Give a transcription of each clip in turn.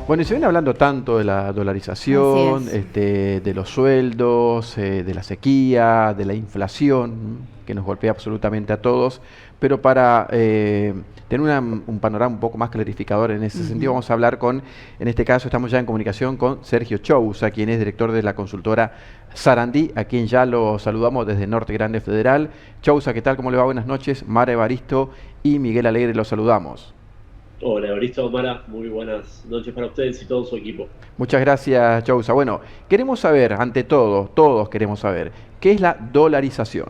Bueno, y se viene hablando tanto de la Así dolarización, es. de los sueldos, de la sequía, de la inflación, que nos golpea absolutamente a todos, pero para tener un panorama un poco más clarificador en ese sentido, Ujú. vamos a hablar con, en este caso estamos ya en comunicación con Sergio Chousa, quien es director de la consultora Sarandí, a quien ya lo saludamos desde Norte Grande Federal. Chousa, ¿qué tal? ¿Cómo le va? Buenas noches. Mara Evaristo y Miguel Alegre los saludamos. Hola, Evaristo Mara, muy buenas noches para ustedes y todo su equipo. Muchas gracias, Chousa. Bueno, queremos saber, ante todo, todos queremos saber, ¿qué es la dolarización?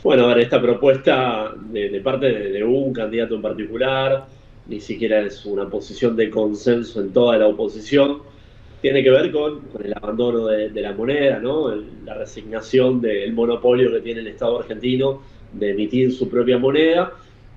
Bueno, a ver, esta propuesta de parte de un candidato en particular, ni siquiera es una posición de consenso en toda la oposición, tiene que ver con el abandono de la moneda, ¿no? La resignación del monopolio que tiene el Estado argentino de emitir su propia moneda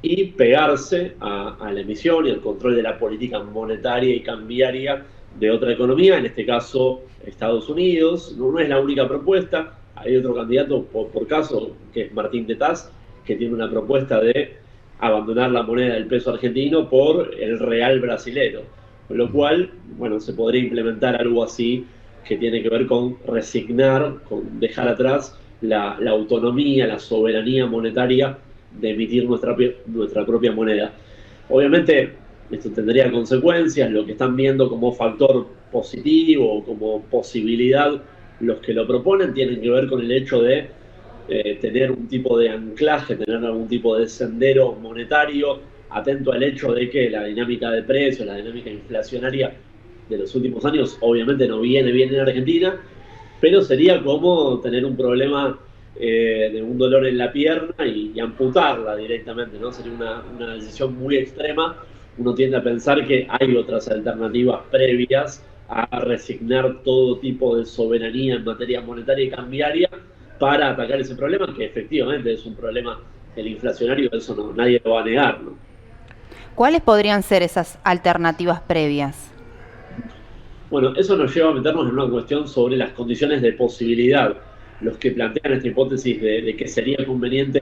y pegarse a la emisión y al control de la política monetaria y cambiaria de otra economía, en este caso Estados Unidos. No es la única propuesta, hay otro candidato por caso, que es Martín Tetaz, que tiene una propuesta de abandonar la moneda del peso argentino por el real brasilero. Con lo cual, bueno, se podría implementar algo así que tiene que ver con resignar, con dejar atrás la autonomía, la soberanía monetaria de emitir nuestra propia moneda. Obviamente, esto tendría consecuencias, lo que están viendo como factor positivo, como posibilidad, los que lo proponen, tienen que ver con el hecho de tener un tipo de anclaje, tener algún tipo de sendero monetario, atento al hecho de que la dinámica de precios, la dinámica inflacionaria de los últimos años obviamente no viene bien en Argentina, pero sería como tener un problema de un dolor en la pierna y amputarla directamente, ¿no? Sería una decisión muy extrema. Uno tiende a pensar que hay otras alternativas previas a resignar todo tipo de soberanía en materia monetaria y cambiaria para atacar ese problema, que efectivamente es un problema el inflacionario, eso no, nadie lo va a negar, ¿no? ¿Cuáles podrían ser esas alternativas previas? Bueno, eso nos lleva a meternos en una cuestión sobre las condiciones de posibilidad. Los que plantean esta hipótesis de que sería conveniente,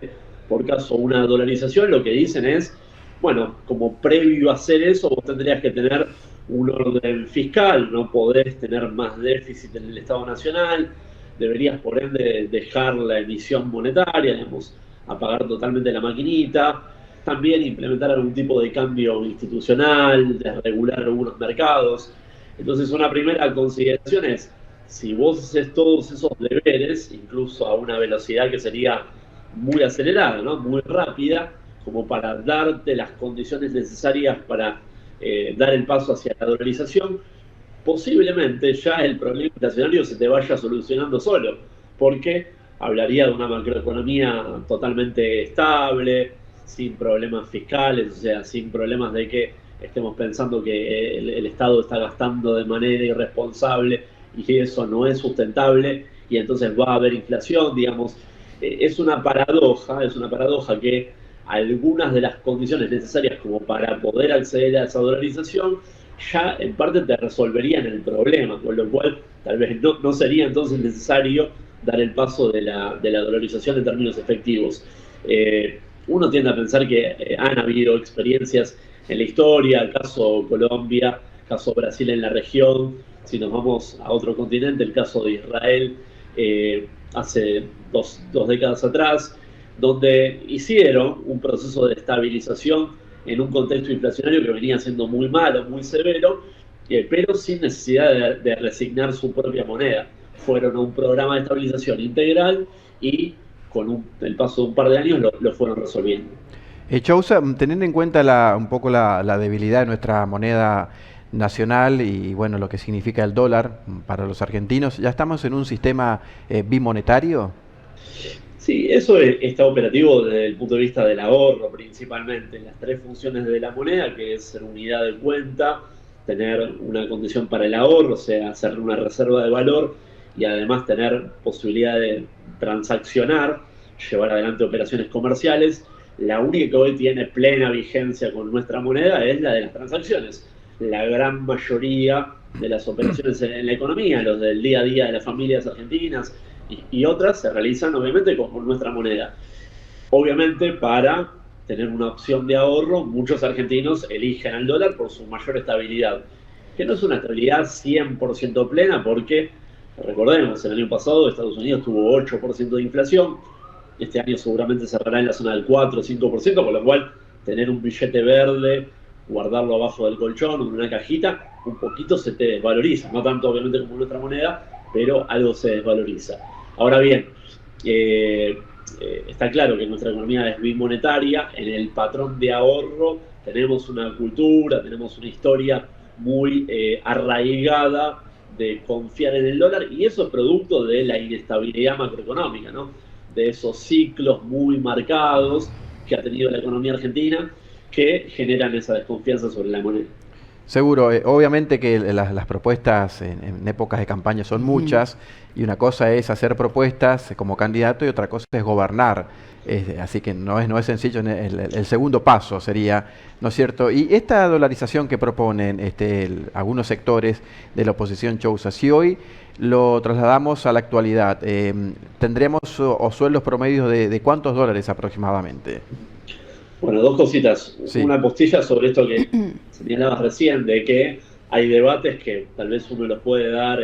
por caso, una dolarización, lo que dicen es, bueno, como previo a hacer eso, vos tendrías que tener un orden fiscal, no podés tener más déficit en el Estado Nacional, deberías, por ende, dejar la emisión monetaria, digamos, apagar totalmente la maquinita, también implementar algún tipo de cambio institucional, desregular algunos mercados. Entonces, una primera consideración es, si vos haces todos esos deberes, incluso a una velocidad que sería muy acelerada, ¿no? Muy rápida, como para darte las condiciones necesarias para dar el paso hacia la dolarización, posiblemente ya el problema inflacionario se te vaya solucionando solo, porque hablaría de una macroeconomía totalmente estable, sin problemas fiscales, o sea, sin problemas de que estemos pensando que el Estado está gastando de manera irresponsable y que eso no es sustentable y entonces va a haber inflación, digamos. Es una paradoja que algunas de las condiciones necesarias como para poder acceder a esa dolarización ya en parte te resolverían el problema, con lo cual tal vez no sería entonces necesario dar el paso de la dolarización en términos efectivos. Uno tiende a pensar que han habido experiencias en la historia, el caso Colombia, el caso Brasil en la región, si nos vamos a otro continente, el caso de Israel hace dos décadas atrás, donde hicieron un proceso de estabilización en un contexto inflacionario que venía siendo muy malo, muy severo, pero sin necesidad de resignar su propia moneda. Fueron a un programa de estabilización integral y con el paso de un par de años lo fueron resolviendo. Chousa, teniendo en cuenta un poco la debilidad de nuestra moneda nacional y bueno, lo que significa el dólar para los argentinos, ¿ya estamos en un sistema bimonetario? Sí, eso está operativo desde el punto de vista del ahorro principalmente. Las tres funciones de la moneda, que es ser unidad de cuenta, tener una condición para el ahorro, o sea, hacer una reserva de valor y además tener posibilidad de transaccionar, llevar adelante operaciones comerciales. La única que hoy tiene plena vigencia con nuestra moneda es la de las transacciones. La gran mayoría de las operaciones en la economía, los del día a día de las familias argentinas, y otras se realizan obviamente con nuestra moneda. Obviamente para tener una opción de ahorro, muchos argentinos eligen al dólar por su mayor estabilidad, que no es una estabilidad 100% plena porque, recordemos, el año pasado Estados Unidos tuvo 8% de inflación, este año seguramente cerrará en la zona del 4 o 5%, con lo cual tener un billete verde, guardarlo abajo del colchón o en una cajita, un poquito se te desvaloriza, no tanto obviamente como nuestra moneda, pero algo se desvaloriza. Ahora bien, está claro que nuestra economía es bimonetaria, en el patrón de ahorro tenemos una cultura, tenemos una historia muy arraigada de confiar en el dólar, y eso es producto de la inestabilidad macroeconómica, ¿no? De esos ciclos muy marcados que ha tenido la economía argentina que generan esa desconfianza sobre la moneda. Seguro, obviamente que las propuestas en épocas de campaña son muchas, y una cosa es hacer propuestas como candidato y otra cosa es gobernar. Así que no es sencillo. El segundo paso sería, ¿no es cierto? Y esta dolarización que proponen algunos sectores de la oposición, Chousa, si hoy lo trasladamos a la actualidad, ¿tendremos sueldos promedios de cuántos dólares aproximadamente? Bueno, dos cositas. Sí. Una postilla sobre esto que señalabas recién, de que hay debates que tal vez uno los puede dar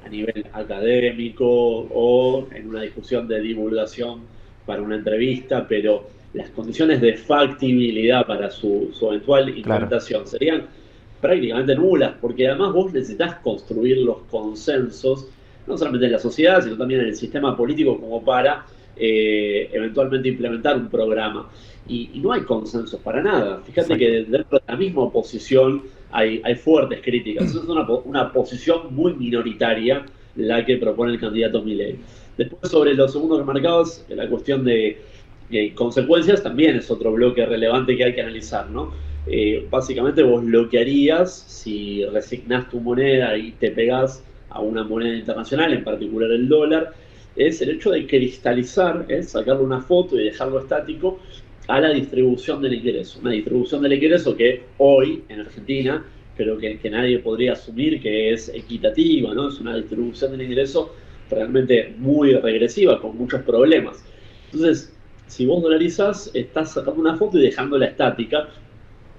a nivel académico o en una discusión de divulgación para una entrevista, pero las condiciones de factibilidad para su eventual implementación serían prácticamente nulas, porque además vos necesitas construir los consensos, no solamente en la sociedad, sino también en el sistema político, como para eventualmente implementar un programa. Y no hay consensos para nada. Fíjate que dentro de la misma oposición hay fuertes críticas. Es una posición muy minoritaria la que propone el candidato Milei. Después, sobre los segundos mercados, la cuestión de consecuencias también es otro bloque relevante que hay que analizar, ¿no? Básicamente vos lo que harías si resignás tu moneda y te pegás a una moneda internacional, en particular el dólar, es el hecho de cristalizar, sacarle una foto y dejarlo estático a la distribución del ingreso. Una distribución del ingreso que hoy en Argentina creo que nadie podría asumir que es equitativa, ¿no? Es una distribución del ingreso realmente muy regresiva, con muchos problemas. Entonces, si vos dolarizás, estás sacando una foto y dejándola estática,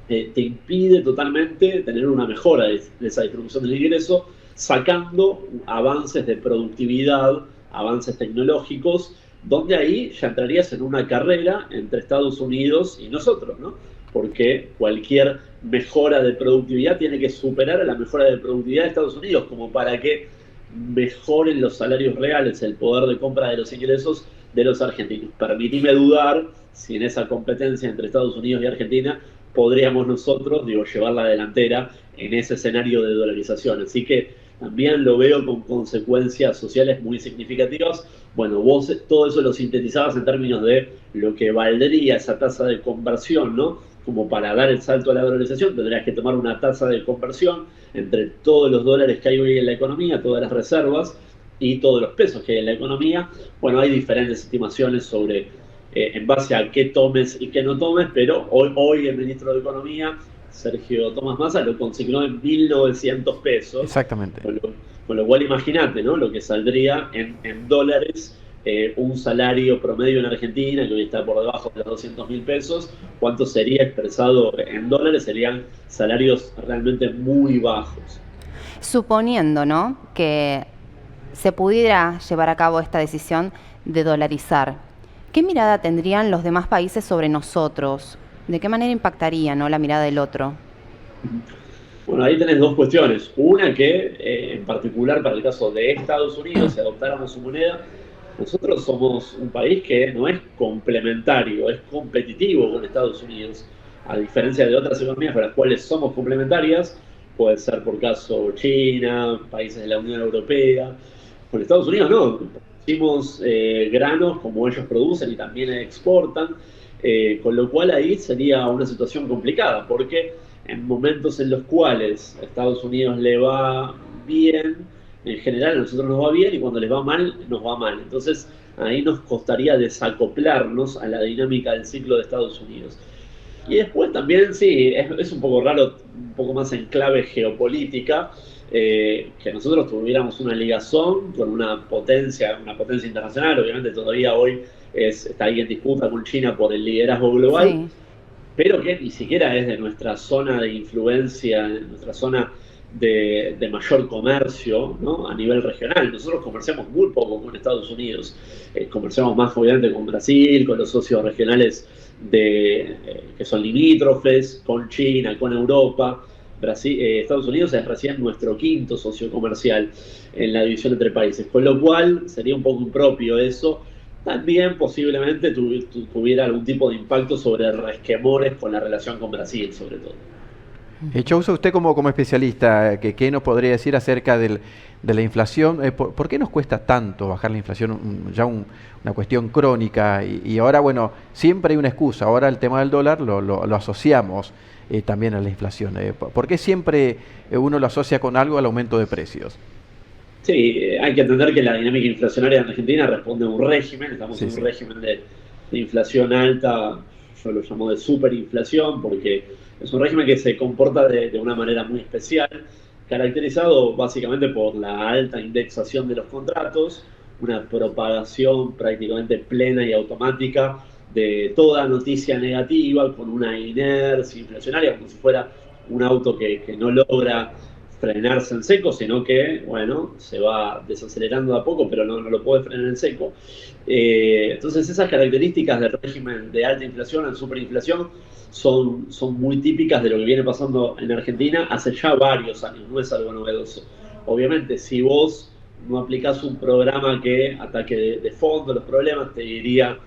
te impide totalmente tener una mejora de esa distribución del ingreso, sacando avances de productividad, avances tecnológicos, donde ahí ya entrarías en una carrera entre Estados Unidos y nosotros, ¿no? Porque cualquier mejora de productividad tiene que superar a la mejora de productividad de Estados Unidos, como para que mejoren los salarios reales, el poder de compra de los ingresos de los argentinos. Permitime dudar si en esa competencia entre Estados Unidos y Argentina podríamos nosotros, llevar la delantera en ese escenario de dolarización. Así que también lo veo con consecuencias sociales muy significativas. Bueno, vos todo eso lo sintetizabas en términos de lo que valdría esa tasa de conversión, ¿no? Como para dar el salto a la dolarización, tendrías que tomar una tasa de conversión entre todos los dólares que hay hoy en la economía, todas las reservas y todos los pesos que hay en la economía. Bueno, hay diferentes estimaciones sobre en base a qué tomes y qué no tomes, pero hoy el ministro de Economía, Sergio Tomás Massa, lo consignó en 1.900 pesos. Exactamente. Con lo cual imagínate, ¿no? Lo que saldría en dólares un salario promedio en Argentina, que hoy está por debajo de los 200.000 pesos. ¿Cuánto sería expresado en dólares? Serían salarios realmente muy bajos. Suponiendo, ¿no?, que se pudiera llevar a cabo esta decisión de dolarizar, ¿qué mirada tendrían los demás países sobre nosotros? ¿De qué manera impactaría, ¿no?, la mirada del otro? Bueno, ahí tenés dos cuestiones. Una que, en particular para el caso de Estados Unidos, si adoptáramos su moneda, nosotros somos un país que no es complementario, es competitivo con Estados Unidos. A diferencia de otras economías para las cuales somos complementarias, puede ser por caso China, países de la Unión Europea. Con Estados Unidos no, producimos granos como ellos producen y también exportan, con lo cual ahí sería una situación complicada, porque en momentos en los cuales a Estados Unidos le va bien, en general a nosotros nos va bien, y cuando les va mal, nos va mal. Entonces ahí nos costaría desacoplarnos a la dinámica del ciclo de Estados Unidos. Y después también, sí, es un poco raro, un poco más en clave geopolítica, que nosotros tuviéramos una ligazón con una potencia internacional. Obviamente todavía hoy está ahí en disputa con China por el liderazgo global. Sí. pero que ni siquiera es de nuestra zona de influencia, de nuestra zona de mayor comercio, ¿no? A nivel regional. Nosotros comerciamos muy poco con Estados Unidos, comerciamos más obviamente con Brasil, con los socios regionales que son limítrofes, con China, con Europa. Estados Unidos es recién nuestro quinto socio comercial en la división entre países, con lo cual sería un poco impropio eso. También posiblemente tuviera algún tipo de impacto sobre resquemores con la relación con Brasil, sobre todo. Chousa, usted como especialista, ¿qué nos podría decir acerca de la inflación? ¿Por qué nos cuesta tanto bajar la inflación? Una cuestión crónica y ahora, bueno, siempre hay una excusa. Ahora el tema del dólar lo asociamos también a la inflación. ¿Por qué siempre uno lo asocia con algo al aumento de precios? Sí, hay que entender que la dinámica inflacionaria en Argentina responde a un régimen, estamos en un régimen de inflación alta, yo lo llamo de superinflación, porque es un régimen que se comporta de una manera muy especial, caracterizado básicamente por la alta indexación de los contratos, una propagación prácticamente plena y automática de toda noticia negativa, con una inercia inflacionaria, como si fuera un auto que no logra frenarse en seco, sino que, bueno, se va desacelerando de a poco, pero no lo puede frenar en seco. Entonces, esas características del régimen de alta inflación, en superinflación, son muy típicas de lo que viene pasando en Argentina hace ya varios años, no es algo novedoso. Obviamente, si vos no aplicás un programa que ataque de fondo los problemas, te diría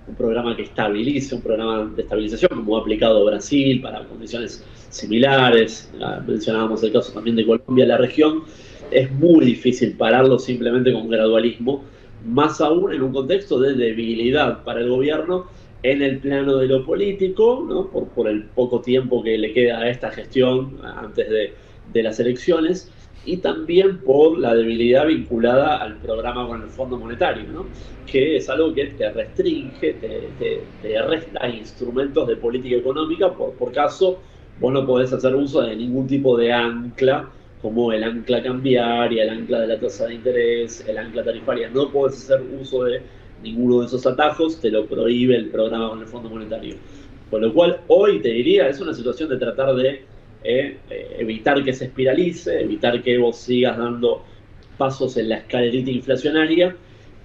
un programa que estabilice, un programa de estabilización, como ha aplicado Brasil para condiciones similares. Mencionábamos el caso también de Colombia, la región. Es muy difícil pararlo simplemente con gradualismo, más aún en un contexto de debilidad para el gobierno en el plano de lo político, ¿no? por el poco tiempo que le queda a esta gestión antes de las elecciones, y también por la debilidad vinculada al programa con el Fondo Monetario, ¿no? Que es algo que te restringe, te resta instrumentos de política económica. Por caso, vos no podés hacer uso de ningún tipo de ancla, como el ancla cambiaria, el ancla de la tasa de interés, el ancla tarifaria. No podés hacer uso de ninguno de esos atajos, te lo prohíbe el programa con el Fondo Monetario. Con lo cual, hoy te diría, es una situación de tratar de evitar que se espiralice, evitar que vos sigas dando pasos en la escalerita inflacionaria,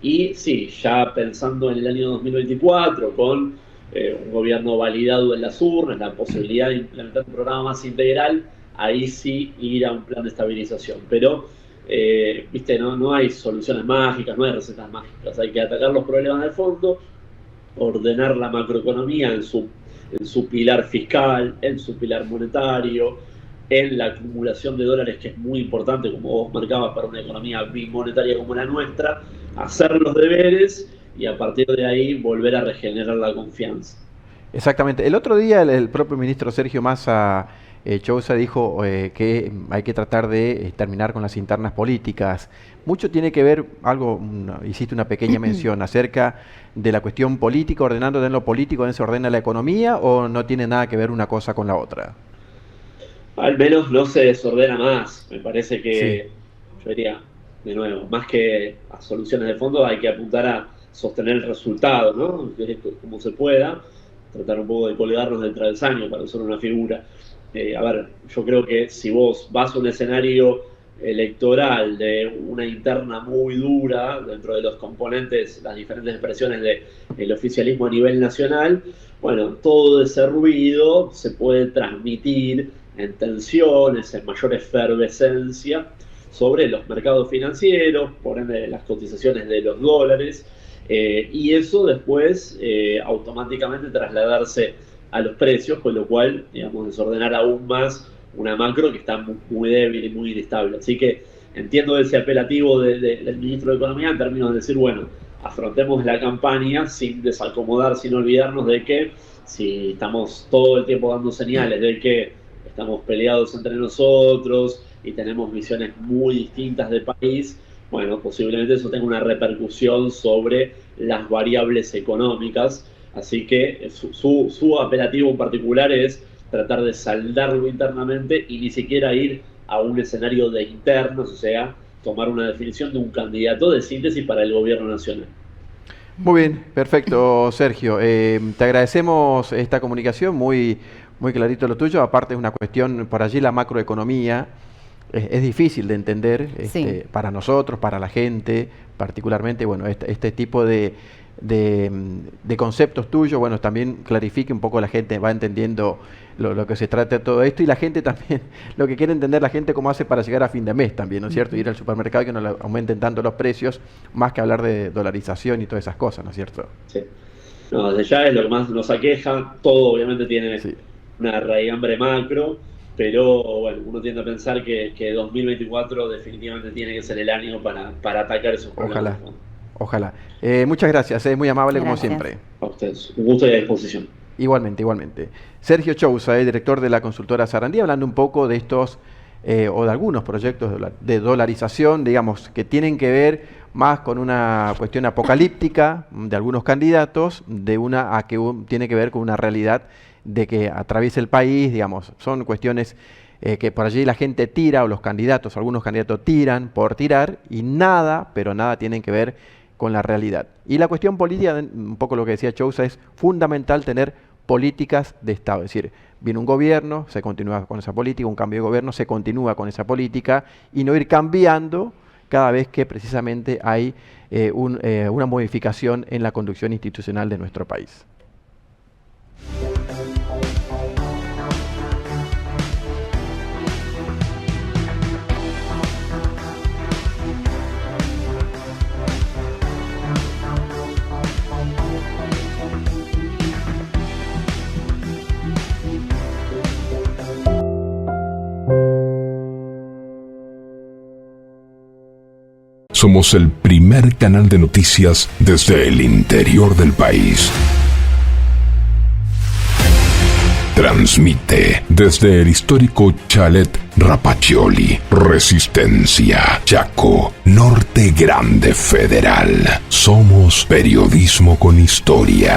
y sí, ya pensando en el año 2024, con un gobierno validado en las urnas, la posibilidad de implementar un programa más integral, ahí sí ir a un plan de estabilización. Pero, viste, no hay soluciones mágicas, no hay recetas mágicas, hay que atacar los problemas de fondo, ordenar la macroeconomía en su pilar fiscal, en su pilar monetario, en la acumulación de dólares, que es muy importante, como vos marcabas, para una economía bimonetaria como la nuestra, hacer los deberes y a partir de ahí volver a regenerar la confianza. Exactamente. El otro día el propio ministro Sergio Massa Chousa dijo que hay que tratar de terminar con las internas políticas. Mucho tiene que ver, hiciste una pequeña mención acerca de la cuestión política, ordenando en lo político, ¿en se ordena la economía o no tiene nada que ver una cosa con la otra? Al menos no se desordena más. Me parece que, Sí. yo diría, de nuevo, más que a soluciones de fondo, hay que apuntar a sostener el resultado, ¿no? Como se pueda, tratar un poco de colgarnos del travesaño para usar una figura. A ver, yo creo que si vos vas a un escenario electoral de una interna muy dura dentro de los componentes, las diferentes expresiones del oficialismo a nivel nacional, bueno, todo ese ruido se puede transmitir en tensiones, en mayor efervescencia sobre los mercados financieros, por ende las cotizaciones de los dólares, y eso después automáticamente trasladarse a los precios, con lo cual, digamos, desordenar aún más una macro que está muy débil y muy inestable. Así que entiendo ese apelativo del ministro de Economía en términos de decir, bueno, afrontemos la campaña sin desacomodar, sin olvidarnos de que si estamos todo el tiempo dando señales de que estamos peleados entre nosotros y tenemos visiones muy distintas del país, bueno, posiblemente eso tenga una repercusión sobre las variables económicas. Así que su apelativo en particular es tratar de saldarlo internamente y ni siquiera ir a un escenario de internos, o sea, tomar una definición de un candidato de síntesis para el gobierno nacional. Muy bien, perfecto, Sergio. Te agradecemos esta comunicación, muy clarito lo tuyo. Aparte es una cuestión, por allí la macroeconomía es difícil de entender Sí. para nosotros, para la gente, particularmente, bueno, este tipo de conceptos tuyos, bueno, también clarifique un poco, la gente va entendiendo lo que se trata de todo esto, y la gente también, lo que quiere entender la gente, cómo hace para llegar a fin de mes también, ¿no es cierto? Ir al supermercado y que no le aumenten tanto los precios, más que hablar de dolarización y todas esas cosas, ¿no es cierto? Sí. No, desde ya es lo que más nos aqueja. Todo obviamente tiene Sí. una raigambre macro, pero bueno, uno tiende a pensar que 2024 definitivamente tiene que ser el año para atacar esos problemas. Ojalá, ojalá. Muchas gracias, es muy amable como Gracias. siempre. A ustedes, un gusto y a disposición. Igualmente, igualmente. Sergio Chousa, director de la consultora Sarandí, hablando un poco de estos o de algunos proyectos de dolarización, digamos, que tienen que ver más con una cuestión apocalíptica de algunos candidatos, de una a que tiene que ver con una realidad de que atraviesa el país, digamos, son cuestiones que por allí la gente tira, o los candidatos, algunos candidatos tiran por tirar, y nada, pero nada tienen que ver con la realidad. Y la cuestión política, un poco lo que decía Chousa, es fundamental tener políticas de Estado. Es decir, viene un gobierno, se continúa con esa política, un cambio de gobierno, se continúa con esa política, y no ir cambiando cada vez que precisamente hay una modificación en la conducción institucional de nuestro país. Somos el primer canal de noticias desde el interior del país. Transmite desde el histórico Chalet Rapaccioli, Resistencia, Chaco, Norte Grande Federal. Somos periodismo con historia.